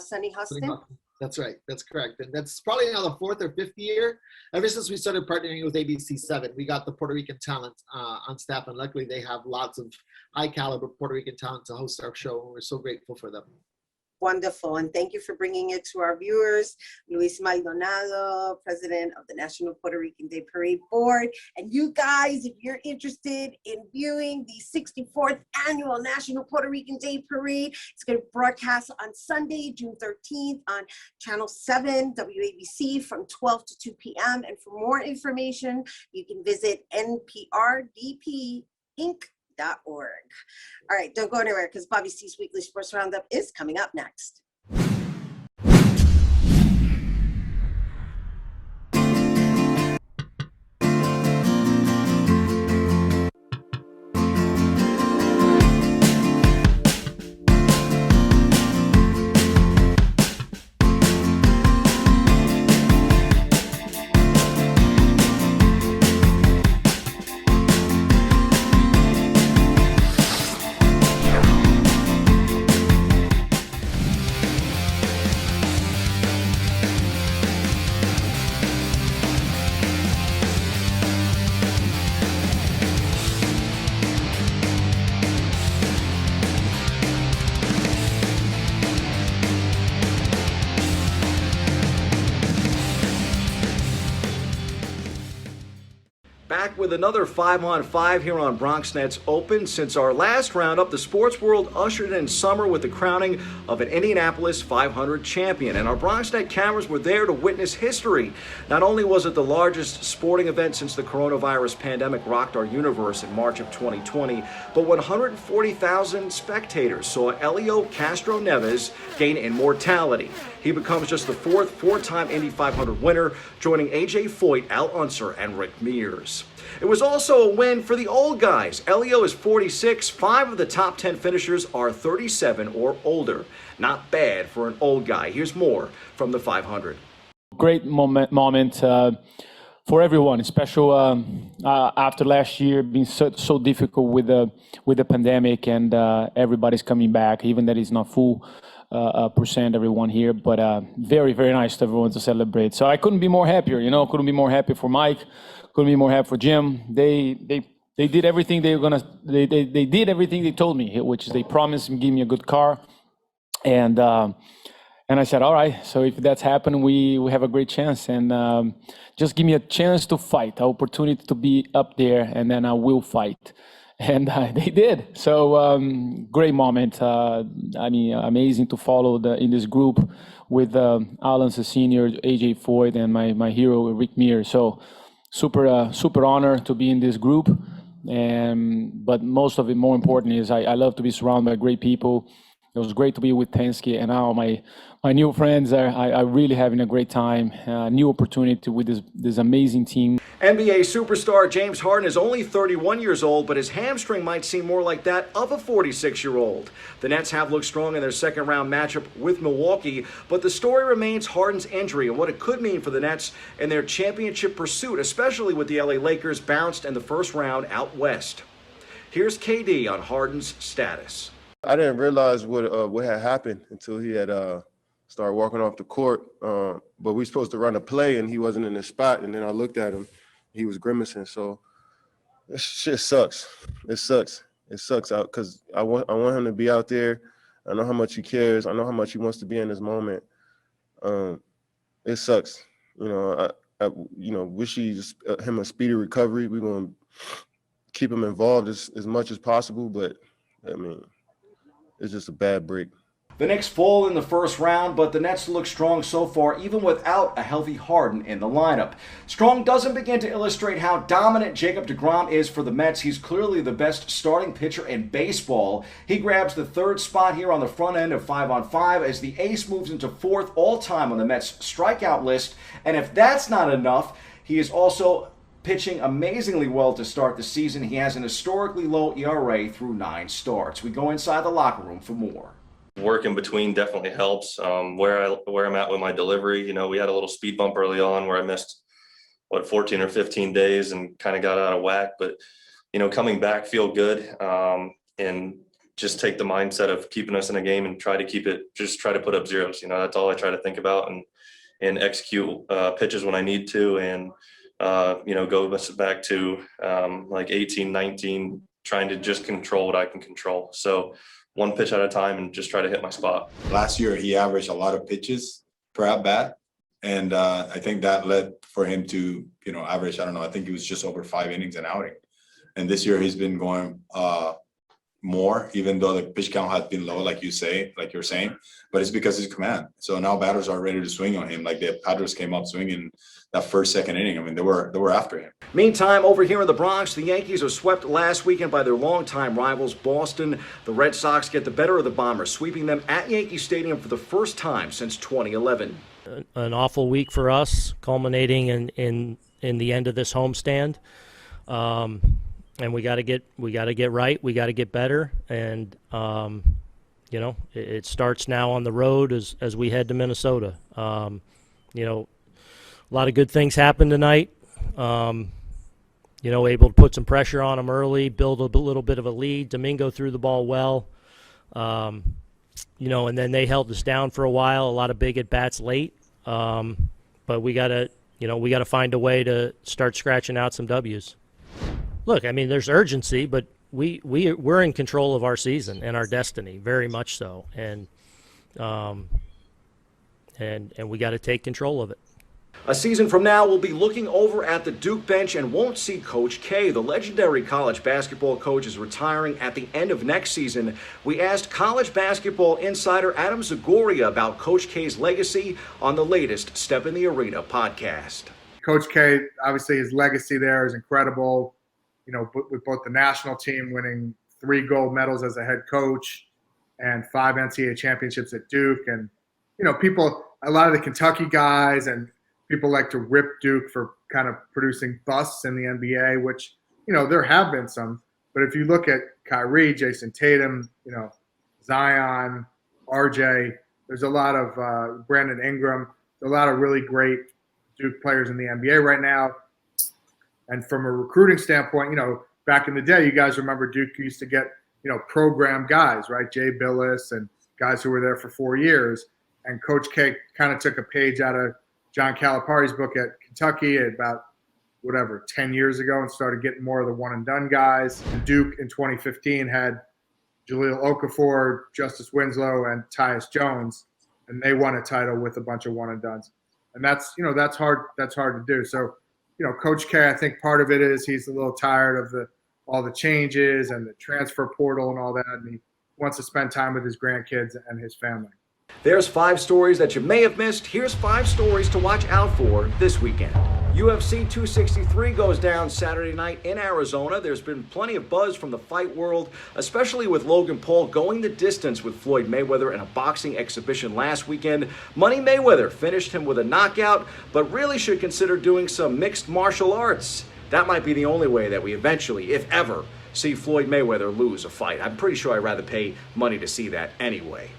Sunny Huston. That's right. That's correct. And that's probably now the 4th or 5th year. Ever since we started partnering with ABC7, we got the Puerto Rican talent on staff. And luckily, they have lots of high caliber Puerto Rican talent to host our show. And we're so grateful for them. Wonderful. And thank you for bringing it to our viewers. Luis Maldonado, president of the National Puerto Rican Day Parade Board. And you guys, if you're interested in viewing the 64th annual National Puerto Rican Day Parade, it's going to broadcast on Sunday, June 13th on Channel 7, WABC from 12 to 2 p.m. And for more information, you can visit nprdpinc.com. All right, don't go anywhere because Bobby C's Weekly Sports Roundup is coming up next. Back with another 5-on-5 here on BronxNet's Open. Since our last roundup, the sports world ushered in summer with the crowning of an Indianapolis 500 champion. And our BronxNet cameras were there to witness history. Not only was it the largest sporting event since the coronavirus pandemic rocked our universe in March of 2020, but 140,000 spectators saw Elio Castro Neves gain immortality. He becomes just the fourth four-time Indy 500 winner, joining AJ Foyt, Al Unser, and Rick Mears. It was also a win for the old guys. Elio is 46. 5 of the top 10 finishers are 37 or older. Not bad for an old guy. Here's more from the 500. Great moment for everyone, especially after last year being so difficult with the pandemic, and everybody's coming back, even that it's not full percent everyone here, but very, very nice to everyone to celebrate. So I couldn't be more happier, couldn't be more happy for Mike, couldn't be more happy for Jim. They did everything they did everything they told me, which is they promised me, give me a good car, and I said, all right, so if that's happened, we have a great chance, and just give me a chance to fight, an opportunity to be up there, and then I will fight. And they did. So great moment. Amazing to follow in this group with Alan Senior, AJ Foyt, and my hero Rick Mears. So super honor to be in this group. But most of it, more important, is I love to be surrounded by great people. It was great to be with Penske, and now my new friends are really having a great time. New opportunity with this amazing team. NBA superstar James Harden is only 31 years old, but his hamstring might seem more like that of a 46-year-old. The Nets have looked strong in their second-round matchup with Milwaukee, but the story remains Harden's injury and what it could mean for the Nets in their championship pursuit, especially with the LA Lakers bounced in the first round out west. Here's KD on Harden's status. I didn't realize what had happened until he had started walking off the court. But we were supposed to run a play, and he wasn't in his spot. And then I looked at him. He was grimacing. So this shit sucks. It sucks. It sucks out because I want him to be out there. I know how much he cares. I know how much he wants to be in this moment. It sucks. I wish him a speedy recovery. We're going to keep him involved as much as possible. But, it's just a bad break. The Knicks fall in the first round, but the Nets look strong so far, even without a healthy Harden in the lineup. Strong doesn't begin to illustrate how dominant Jacob deGrom is for the Mets. He's clearly the best starting pitcher in baseball. He grabs the third spot here on the front end of 5-on-5 as the ace moves into fourth all-time on the Mets strikeout list. And if that's not enough, he is also pitching amazingly well to start the season. He has an historically low ERA through 9 starts. We go inside the locker room for more. Work in between definitely helps. Where I'm at with my delivery, we had a little speed bump early on where I missed 14 or 15 days and kind of got out of whack. But coming back, feel good, and just take the mindset of keeping us in a game and try to put up zeros. That's all I try to think about, and execute pitches when I need to, and go back to like 18, 19, trying to just control what I can control. So one pitch at a time and just try to hit my spot. Last year, he averaged a lot of pitches per at bat. And I think that led for him to, average, I think he was just over 5 innings an outing. And this year he's been going more, even though the pitch count has been low, like you're saying, but it's because his command. So now batters are ready to swing on him. Like the Padres came up swinging that first, second inning. I mean, they were after him. Meantime, over here in the Bronx, the Yankees are swept last weekend by their longtime rivals, Boston. The Red Sox get the better of the Bombers, sweeping them at Yankee Stadium for the first time since 2011. An awful week for us, culminating in the end of this homestand. And we got to get right. We got to get better, and it starts now on the road as we head to Minnesota. A lot of good things happened tonight. Able to put some pressure on them early, build a little bit of a lead. Domingo threw the ball well, and then they held us down for a while. A lot of big at bats late, but we gotta find a way to start scratching out some W's. Look, I mean, there's urgency, but we're in control of our season and our destiny, very much so, and we got to take control of it. A season from now, we'll be looking over at the Duke bench and won't see Coach K. The legendary college basketball coach is retiring at the end of next season. We asked college basketball insider Adam Zagoria about Coach K's legacy on the latest Step in the Arena podcast. Coach K, obviously his legacy there is incredible. With both the national team winning 3 gold medals as a head coach and 5 NCAA championships at Duke. And, a lot of the Kentucky guys and people like to rip Duke for kind of producing busts in the NBA, which, there have been some. But if you look at Kyrie, Jason Tatum, Zion, RJ, there's a lot of Brandon Ingram, a lot of really great Duke players in the NBA right now. And from a recruiting standpoint, back in the day, you guys remember Duke used to get, program guys, right? Jay Billis and guys who were there for 4 years. And Coach K kind of took a page out of John Calipari's book at Kentucky about, 10 years ago and started getting more of the one-and-done guys. And Duke in 2015 had Jahlil Okafor, Justice Winslow, and Tyus Jones, and they won a title with a bunch of one-and-dones. And that's hard to do. So, Coach K, I think part of it is he's a little tired of all the changes and the transfer portal and all that, and he wants to spend time with his grandkids and his family. There's 5 stories that you may have missed. Here's 5 stories to watch out for this weekend. UFC 263 goes down Saturday night in Arizona. There's been plenty of buzz from the fight world, especially with Logan Paul going the distance with Floyd Mayweather in a boxing exhibition last weekend. Money Mayweather finished him with a knockout, but really should consider doing some mixed martial arts. That might be the only way that we eventually, if ever, see Floyd Mayweather lose a fight. I'm pretty sure I'd rather pay money to see that anyway.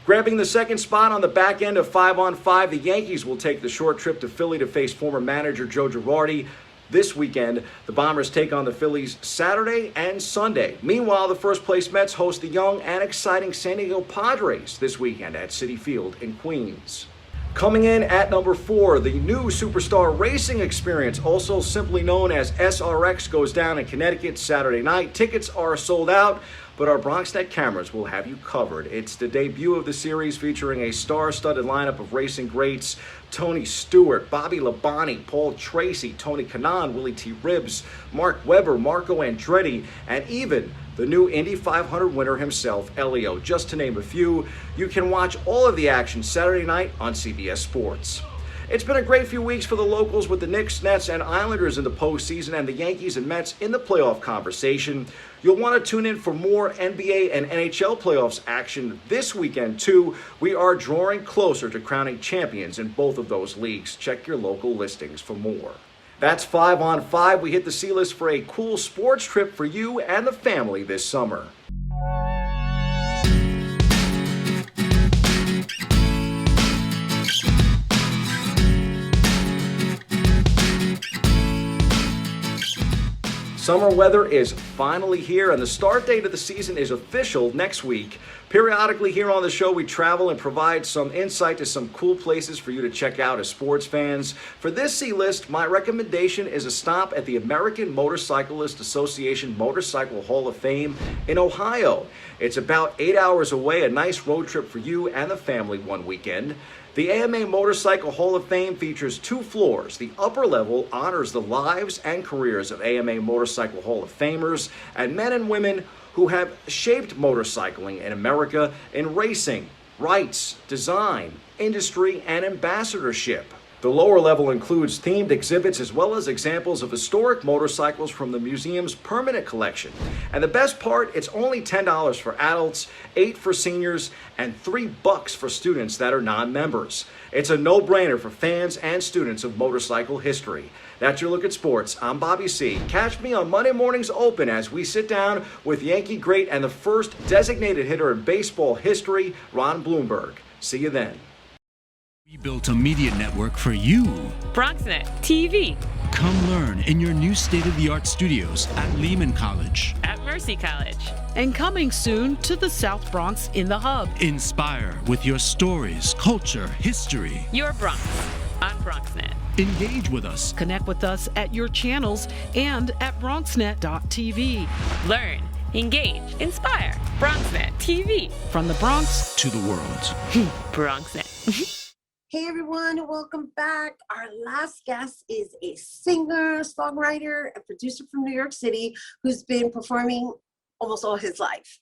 Grabbing the second spot on the back end of 5-on-5, the Yankees will take the short trip to Philly to face former manager Joe Girardi. This weekend, the Bombers take on the Phillies Saturday and Sunday. Meanwhile, the first-place Mets host the young and exciting San Diego Padres this weekend at Citi Field in Queens. Coming in at number 4, the new Superstar Racing Experience, also simply known as SRX, goes down in Connecticut Saturday night. Tickets are sold out, but our BronxNet cameras will have you covered. It's the debut of the series featuring a star-studded lineup of racing greats: Tony Stewart, Bobby Labonte, Paul Tracy, Tony Kanaan, Willie T. Ribbs, Mark Webber, Marco Andretti, and even the new Indy 500 winner himself, Elio, just to name a few. You can watch all of the action Saturday night on CBS Sports. It's been a great few weeks for the locals with the Knicks, Nets, and Islanders in the postseason and the Yankees and Mets in the playoff conversation. You'll want to tune in for more NBA and NHL playoffs action this weekend, too. We are drawing closer to crowning champions in both of those leagues. Check your local listings for more. That's 5-on-5. We hit the C-list for a cool sports trip for you and the family this summer. Summer weather is finally here, and the start date of the season is official next week. Periodically here on the show, we travel and provide some insight to some cool places for you to check out as sports fans. For this C-list, my recommendation is a stop at the American Motorcyclist Association Motorcycle Hall of Fame in Ohio. It's about 8 hours away, a nice road trip for you and the family one weekend. The AMA Motorcycle Hall of Fame features 2 floors. The upper level honors the lives and careers of AMA Motorcycle Hall of Famers and men and women who have shaped motorcycling in America in racing, rights, design, industry, and ambassadorship. The lower level includes themed exhibits as well as examples of historic motorcycles from the museum's permanent collection. And the best part, it's only $10 for adults, $8 for seniors, and $3 for students that are non-members. It's a no-brainer for fans and students of motorcycle history. That's your look at sports. I'm Bobby C. Catch me on Monday Mornings Open as we sit down with Yankee great and the first designated hitter in baseball history, Ron Blomberg. See you then. We built a media network for you. BronxNet TV. Come learn in your new state-of-the-art studios at Lehman College. At Mercy College. And coming soon to the South Bronx in the Hub. Inspire with your stories, culture, history. Your Bronx on BronxNet. Engage with us. Connect with us at your channels and at BronxNet.tv. Learn, engage, inspire. BronxNet TV. From the Bronx to the world. BronxNet. Hey everyone, welcome back. Our last guest is a singer, songwriter, and producer from New York City who's been performing almost all his life.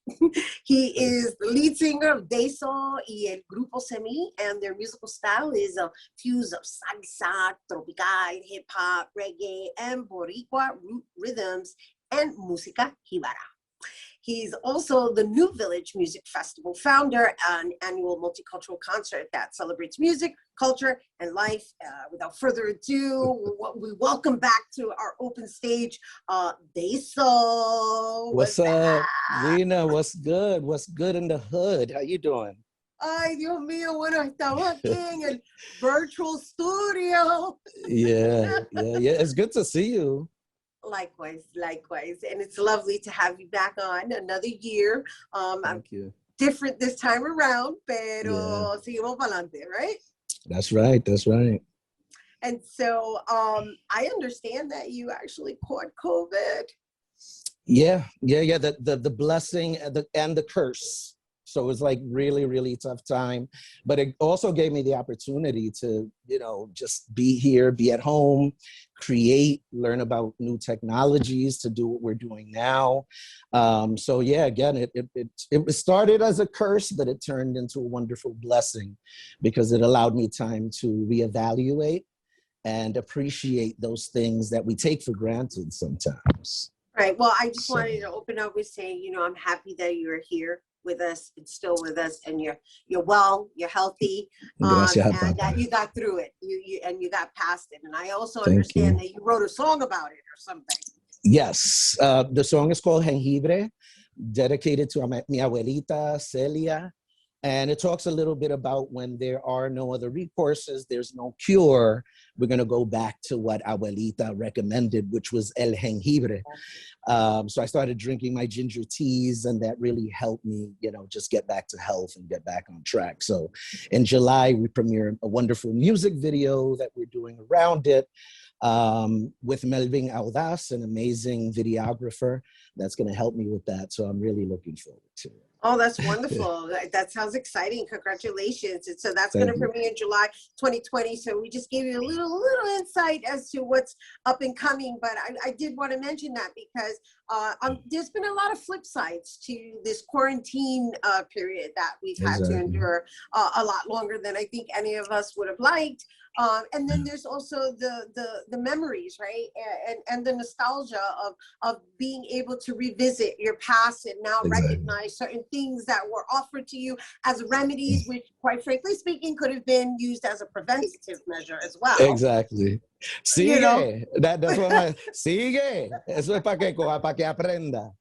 He is the lead singer of Daso y el Grupo Semi, and their musical style is a fuse of salsa, tropical, hip-hop, reggae, and Boricua root rhythms and música jíbara. He's also the New Village Music Festival founder, an annual multicultural concert that celebrates music, culture, and life. Without further ado, we welcome back to our open stage, Daso. What's up, Rhina? What's good? What's good in the hood? How you doing? Ay, Dios mío, bueno, estamos aquí en el virtual studio. Yeah. It's good to see you. Likewise. And it's lovely to have you back on another year. Thank you. Different this time around, pero seguimos pa'lante, right? That's right. And so I understand that you actually caught COVID. Yeah. The blessing and the curse. So it was like really, really tough time. But it also gave me the opportunity to, just be here, be at home, create, learn about new technologies to do what we're doing now. So yeah, again, it started as a curse, but it turned into a wonderful blessing because it allowed me time to reevaluate and appreciate those things that we take for granted sometimes. Right. Well, I just wanted to open up with saying, I'm happy that you're here with us and still with us, and you're well, you're healthy, and that you got through it, you got past it. And I also understand that you wrote a song about it or something. Yes, the song is called Jengibre, dedicated to mi abuelita Celia, and it talks a little bit about when there are no other recourses, there's no cure, we're going to go back to what abuelita recommended, which was el jengibre. So I started drinking my ginger teas, and that really helped me, just get back to health and get back on track. So in July, we premiered a wonderful music video that we're doing around it with Melvin Audaz, an amazing videographer that's going to help me with that. So I'm really looking forward to it. Oh, that's wonderful. That sounds exciting. Congratulations. And so that's going to premiere in July 2020. So we just gave you a little insight as to what's up and coming. But I did want to mention that because there's been a lot of flip sides to this quarantine period that we've had to endure a lot longer than I think any of us would have liked. And then there's also the memories, right? And the nostalgia of being able to revisit your past and now recognize certain things that were offered to you as remedies, which quite frankly speaking could have been used as a preventative measure as well. Exactly. Sigue. That's what sigue. Eso es para que aprenda.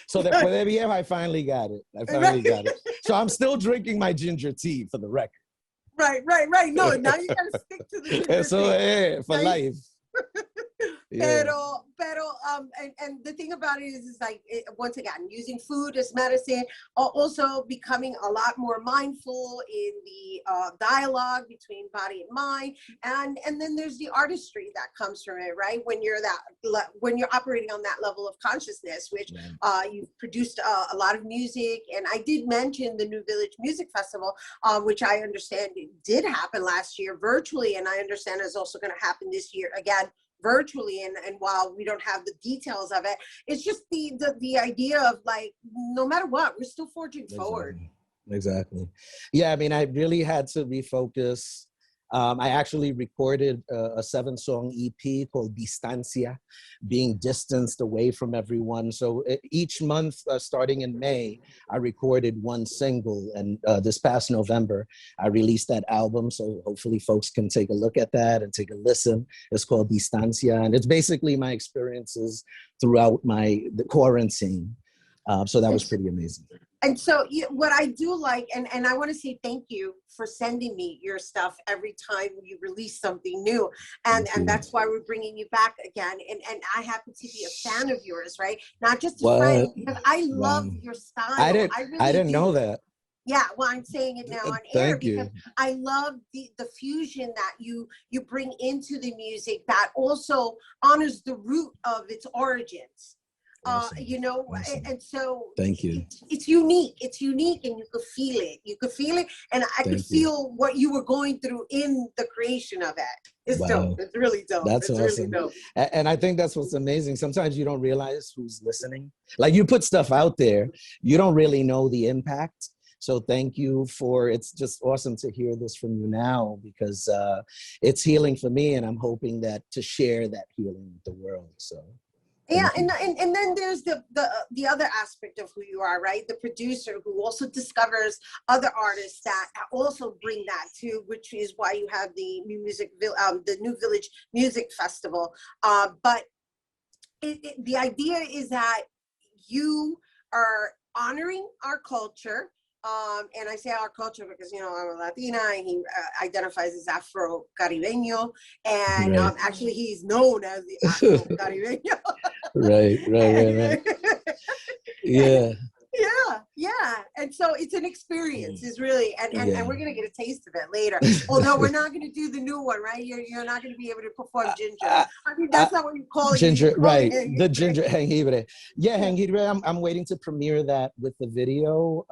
So después de viejo, I finally got it. So I'm still drinking my ginger tea for the record. Right. No, now you gotta stick to the ginger Eso es for life. Pero and the thing about it is like once again using food as medicine, also becoming a lot more mindful in the dialogue between body and mind, and then there's the artistry that comes from it, right? When you're operating on that level of consciousness, which you've produced a lot of music, and I did mention the New Village Music Festival, which I understand did happen last year virtually, and I understand is also going to happen this year again virtually, and while we don't have the details of it, it's just the idea of like, no matter what, we're still forging forward. Exactly. Yeah, I mean, I really had to refocus. I actually recorded a 7-song EP called Distancia, being distanced away from everyone. So each month, starting in May, I recorded one single. And this past November, I released that album. So hopefully folks can take a look at that and take a listen. It's called Distancia. And it's basically my experiences throughout the quarantine. So that was pretty amazing. And so what I do like, and I want to say thank you for sending me your stuff every time you release something new. And that's why we're bringing you back again. And I happen to be a fan of yours, right? Not just a friend, because I love your style. I didn't know that. Yeah, well, I'm saying it now on air because I love the fusion that you bring into the music that also honors the root of its origins. Awesome. Awesome. And so thank you. It's unique, and you could feel it, and I could feel what you were going through in the creation of it. It's dope. It's really dope. That's awesome. Really dope. And I think that's what's amazing. Sometimes you don't realize who's listening. Like, you put stuff out there, you don't really know the impact. So thank you it's just awesome to hear this from you now, because it's healing for me, and I'm hoping to share that healing with the world. So. Yeah, and then there's the other aspect of who you are, right? The producer who also discovers other artists that also bring that too, which is why you have the New Village Music Festival. But the idea is that you are honoring our culture. And I say our culture because, I'm a Latina, and he identifies as Afro-Caribeño, and actually he's known as the Afro-Caribeño. Right. Yeah. And so it's an experience, is really, and we're going to get a taste of it later. Although we're not going to do the new one, right? You're not going to be able to perform Ginger. I mean, that's not what you call it. Ginger, right. The Ginger Jengibre. Yeah, Jengibre, I'm waiting to premiere that with the video,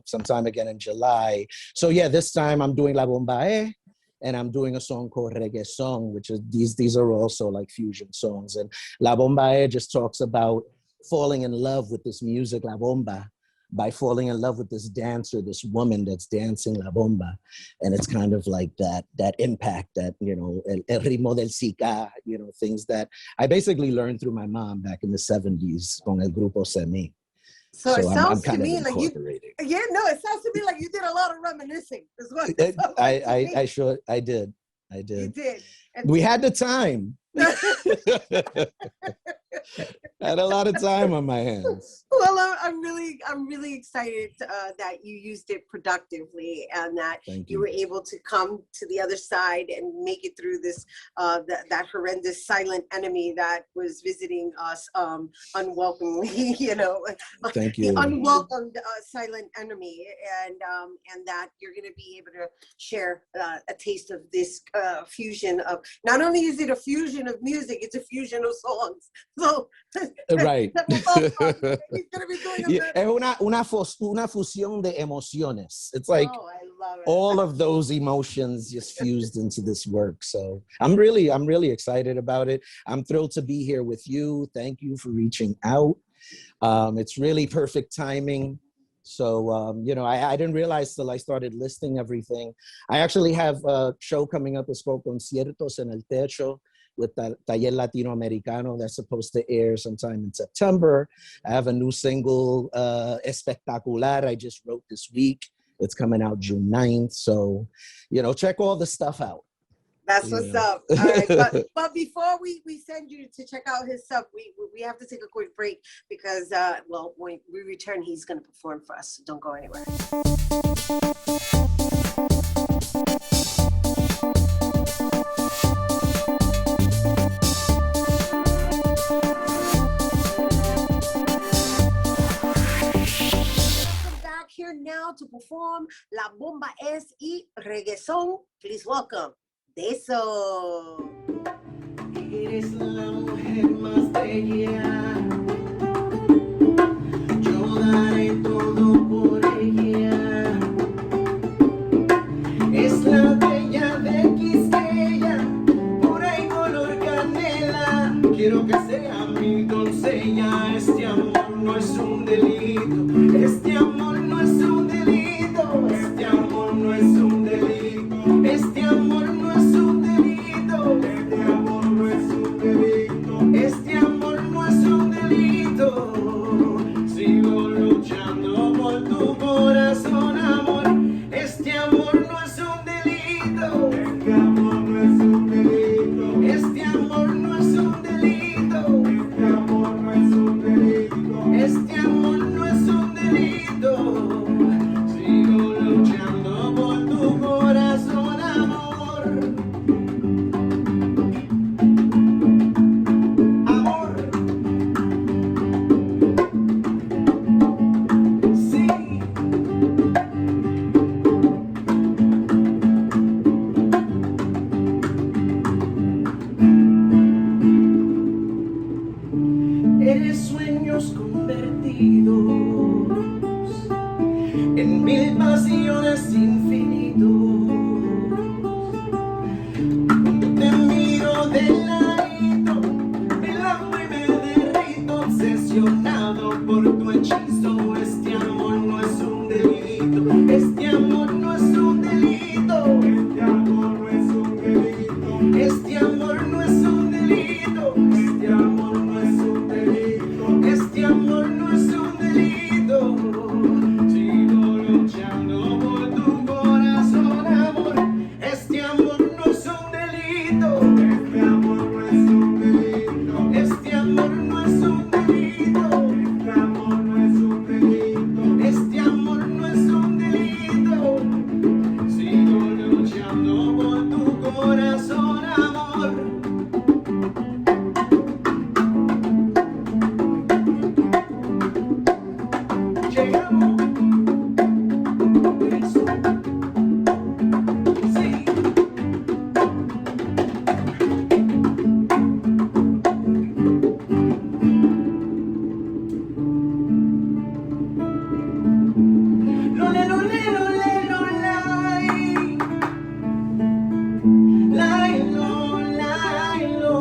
sometime again in July. So yeah, this time I'm doing La Bomba, and I'm doing a song called Reggae Song, which is, these are also like fusion songs. And La Bomba just talks about falling in love with this music, La Bomba, by falling in love with this dancer, this woman that's dancing La Bomba. And it's kind of like that impact, that, el ritmo del Zika, things that I basically learned through my mom back in the 70s con el grupo Semi. So it sounds to me like it sounds to me like you did a lot of reminiscing. Is what I did. You did. We had the time. I had a lot of time on my hands. Well, I'm really excited that you used it productively, and that you were able to come to the other side and make it through this that horrendous silent enemy that was visiting us unwelcomely. Thank you. The unwelcomed silent enemy, and that you're going to be able to share a taste of this fusion of, not only is it a fusion of music, it's a fusion of songs. So right. He's gonna be doing una fusión de emociones. It's like all of those emotions just fused into this work. So I'm really excited about it. I'm thrilled to be here with you. Thank you for reaching out. It's really perfect timing. So, I didn't realize till I started listing everything. I actually have a show coming up. It's called Conciertos en el Techo with Taller Latinoamericano that's supposed to air sometime in September. I have a new single, Espectacular, I just wrote this week. It's coming out June 9th. So, check all the stuff out. That's what's up. All right. But before we send you to check out his stuff, we have to take a quick break because, when we return, he's going to perform for us. So don't go anywhere. Here now to perform La Bomba Es y Reggaeton. Please welcome Daso. Eres la mujer más bella, yo daré todo por ella. Es la bella de Quisqueya, pura y color canela. en mil pasiones infinitos. Te miro de ladito, me lavo y me derrito, obsesionado por tu hechizo. Este amor no es un delito, este amor no es un delito, este amor no es un delito, este amor no es un delito, este amor no es un delito, este amor no es un delito. Sigo luchando por tu corazón, amor. Este amor no es un delito, este amor no es un delito, este amor no es un delito, este amor no es un delito, este amor no es un delito. Sigo luchando por tu corazón, amor. Llegamos. Eso. Sí. Lole, lole, lole, lolai. Lai, lo, lai, lo.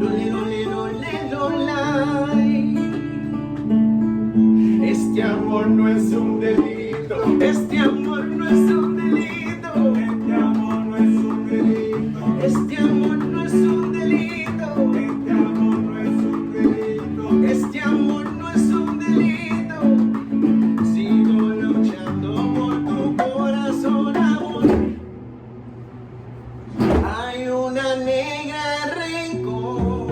Lole, lole, lole, lolai. Este amor no es un delito, este amor no es un delito, este amor no es un delito, este amor no es un delito, este amor no es un delito, este amor no es un delito. Sigo luchando por tu corazón, amor. Hay una negra rencor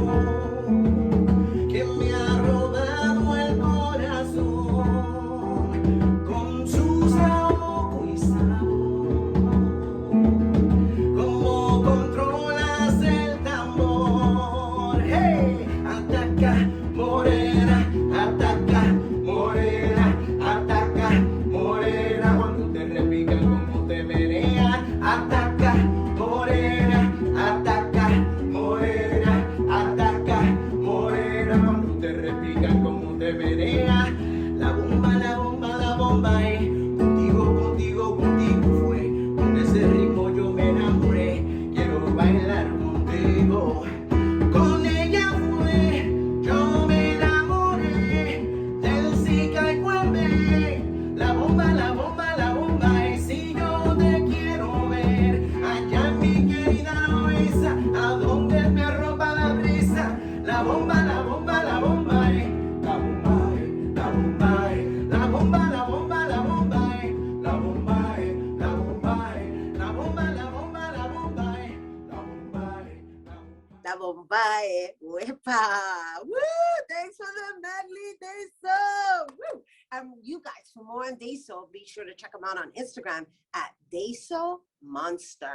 que me ha robado el corazón con su saoco y sabor. ¿Cómo controlas el tambor? Hey, ataca, morena, ataca, morena, ataca, morena. Cuando te repican, como te menea, ataca, morena, ataca, morena, ataca, morena. Cuando te repican, como te menea. La bomba, la bomba, la bomba, contigo, contigo, contigo fue. Con ese ritmo yo me enamoré. Quiero bailar contigo. Con ella fue, yo me enamoré. Del Zika y Cuembe. La bomba, la bomba, la bomba, si yo te quiero ver. Allá en mi querida Loíza, a donde me arropa la brisa. La bomba, la bomba, la bomba, la bomba, la bomba, la bomba, la bomba, la bomba, la bomba, la bomba, la bomba, la bomba, la bomba, la bomba. La Bombay, wepa. Woo! Thanks for the medley, Daso. Woo! You guys, for more on Daso, be sure to check them out on Instagram at Daso Monster.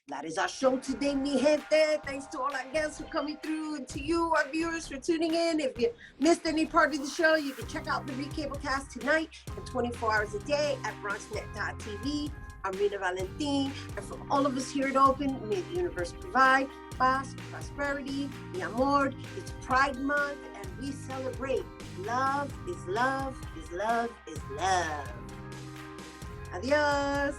That is our show today, mi gente. Thanks to all our guests for coming through, and to you, our viewers, for tuning in. If you missed any part of the show, you can check out the recablecast tonight and 24 hours a day at BronxNet.tv. I'm Rhina Valentin, and from all of us here at Open, may the universe provide paz, prosperity, y amor. It's Pride Month, and we celebrate love is love is love is love. Adios.